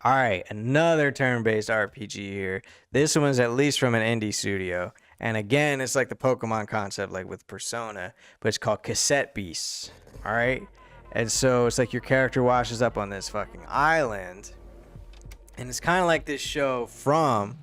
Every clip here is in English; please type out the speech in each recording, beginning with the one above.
All right, another turn-based RPG here. This one's at least from an indie studio. And again, it's like the Pokemon concept, like with Persona, but it's called Cassette Beasts. All right? And so it's like your character washes up on this fucking island. And it's kind of like this show From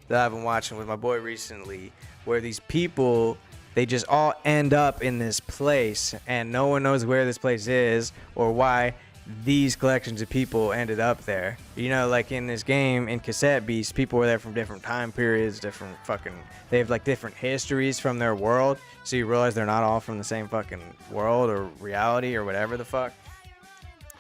that I've been watching with my boy recently, where these people, they just all end up in this place, and no one knows where this place is or why these collections of people ended up there. You know, like in this game, in Cassette Beasts, people were there from different time periods, they have like different histories from their world, so you realize they're not all from the same fucking world or reality or whatever the fuck.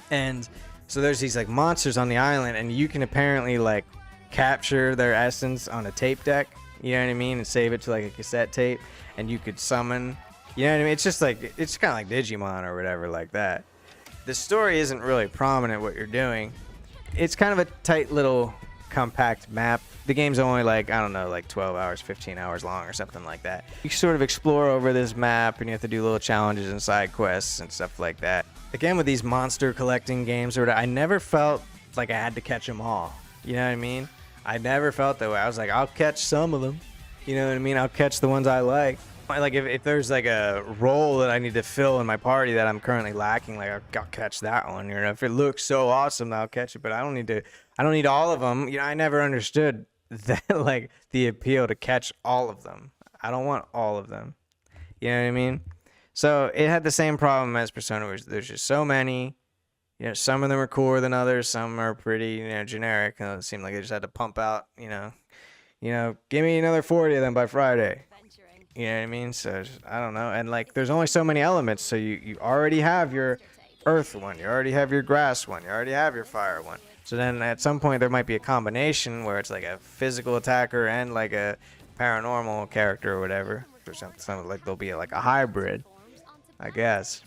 And so there's these like monsters on the island, and you can apparently like capture their essence on a tape deck, you know what I mean, and save it to like a cassette tape, and you could summon, you know what I mean. It's just like, it's kind of like Digimon or whatever like that. The story isn't really prominent what you're doing. It's kind of a tight little compact map. The game's only like, I don't know, like 12 hours, 15 hours long or something like that. You sort of explore over this map, and you have to do little challenges and side quests and stuff like that. Again, with these monster collecting games, I never felt like I had to catch them all. You know what I mean? I never felt that way. I was like, I'll catch some of them. You know what I mean? I'll catch the ones I like. Like if there's like a role that I need to fill in my party that I'm currently lacking, like I'll catch that one. You know, if it looks so awesome, I'll catch it. But I don't need all of them. You know, I never understood that, like the appeal to catch all of them. I don't want all of them. You know what I mean? So it had the same problem as Persona, where there's just so many. You know, some of them are cooler than others. Some are pretty, you know, generic. It seemed like they just had to pump out, you know, give me another 40 of them by Friday. You know what I mean? So I don't know. And like, there's only so many elements. So you already have your earth one. You already have your grass one. You already have your fire one. So then at some point there might be a combination where it's like a physical attacker and like a paranormal character or whatever. Or something like there'll be like a hybrid, I guess.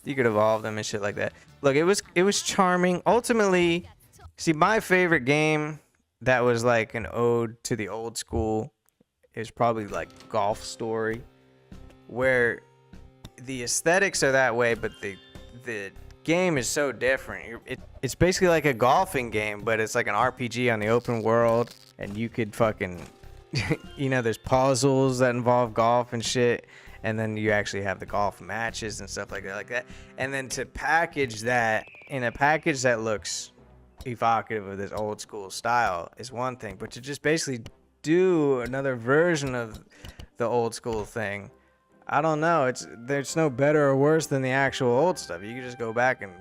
You could evolve them and shit like that. Look, it was charming. Ultimately, see, my favorite game that was like an ode to the old school is probably like Golf Story, where the aesthetics are that way, but the game is so different. It's basically like a golfing game, but it's like an RPG on the open world, and you could fucking, you know, there's puzzles that involve golf and shit, and then you actually have the golf matches and stuff like that. And then to package that in a package that looks evocative of this old school style is one thing, but to just basically do another version of the old school thing, I don't know. There's no better or worse than the actual old stuff. You can just go back and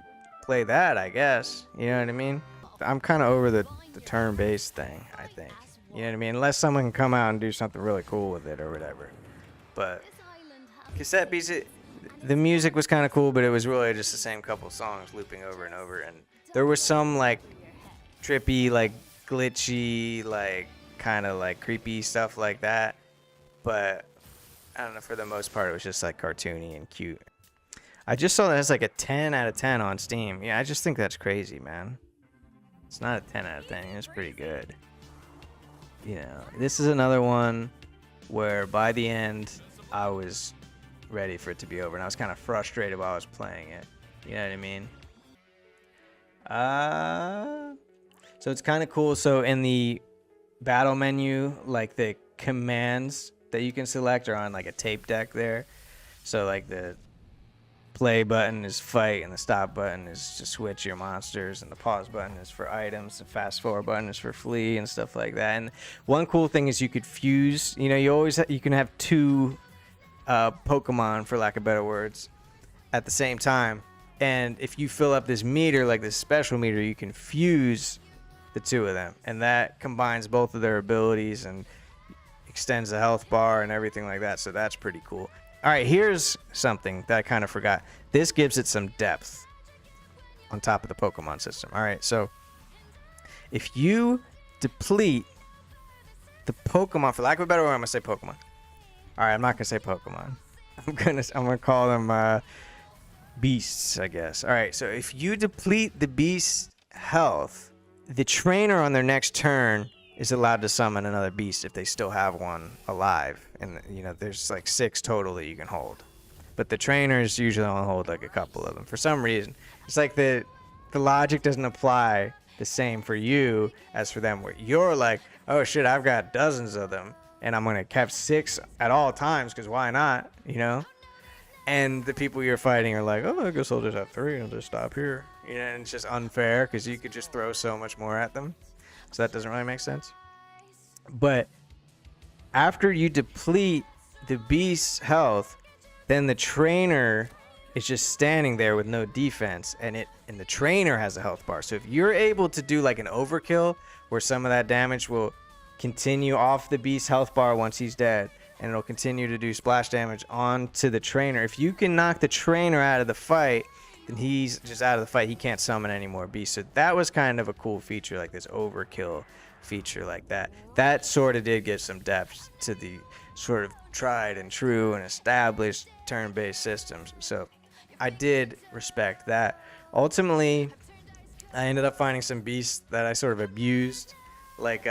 play that, I guess. You know what I mean? I'm kind of over the turn-based thing, I think. You know what I mean? Unless someone can come out and do something really cool with it or whatever. But Cassette Beasts, the music was kind of cool, but it was really just the same couple songs looping over and over. And there was some like trippy, like glitchy, like kind of like creepy stuff like that. But I don't know, for the most part, it was just like cartoony and cute. I just saw that it's like a 10 out of 10 on Steam. Yeah, I just think that's crazy, man. It's not a 10 out of 10. It's pretty good. You know, this is another one where by the end, I was ready for it to be over. And I was kind of frustrated while I was playing it. You know what I mean? So it's kind of cool. So in the battle menu, like the commands that you can select are on like a tape deck there. So like the play button is fight, and the stop button is to switch your monsters, and the pause button is for items, the fast forward button is for flee and stuff like that. And one cool thing is you could fuse, you know, you can have two Pokemon, for lack of better words, at the same time. And if you fill up this meter, like this special meter, you can fuse the two of them, and that combines both of their abilities and extends the health bar and everything like that. So that's pretty cool. All right, here's something that I kind of forgot. This gives it some depth on top of the Pokemon system. All right, so if you deplete the Pokemon, for lack of a better word, I'm gonna say Pokemon. All right, I'm not gonna say Pokemon. I'm gonna call them beasts, I guess. All right, so if you deplete the beast's health, the trainer on their next turn is allowed to summon another beast if they still have one alive. And, you know, there's like 6 total that you can hold. But the trainers usually only hold like a couple of them. For some reason, it's like the logic doesn't apply the same for you as for them, where you're like, oh shit, I've got dozens of them and I'm gonna catch 6 at all times because why not, you know? And the people you're fighting are like, oh, I guess I'll just have 3 and I'll just stop here, you know? And it's just unfair because you could just throw so much more at them, so that doesn't really make sense. But after you deplete the beast's health, then the trainer is just standing there with no defense, and the trainer has a health bar. So if you're able to do like an overkill where some of that damage will continue off the beast's health bar once he's dead, and it'll continue to do splash damage onto the trainer, if you can knock the trainer out of the fight, then he's just out of the fight. He can't summon any more beasts. So that was kind of a cool feature, like this overkill feature like that. That sort of did give some depth to the sort of tried and true and established turn-based systems. So I did respect that. Ultimately, I ended up finding some beasts that I sort of abused. Like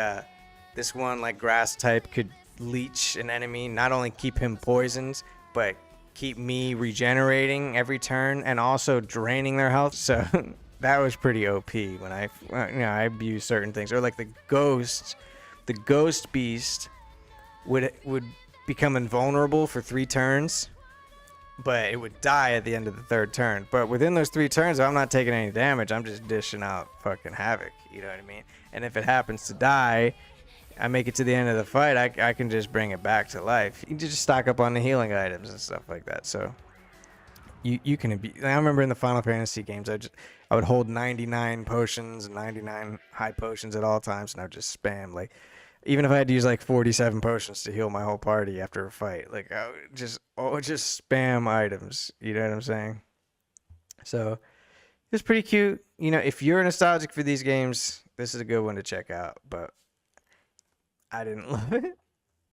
this one, like grass type, could leech an enemy, not only keep him poisoned, but keep me regenerating every turn and also draining their health. So that was pretty OP when I abused certain things. Or like the ghost beast would become invulnerable for 3 turns, but it would die at the end of the 3rd turn. But within those 3 turns, if I'm not taking any damage, I'm just dishing out fucking havoc, you know what I mean? And if it happens to die, I make it to the end of the fight, I can just bring it back to life. You just stock up on the healing items and stuff like that. So you can abuse. I remember in the Final Fantasy games, I would hold 99 potions and 99 high potions at all times, and I would just spam, like, even if I had to use like 47 potions to heal my whole party after a fight, like I would just spam items. You know what I'm saying? So it was pretty cute. You know, if you're nostalgic for these games, this is a good one to check out. But I didn't love it.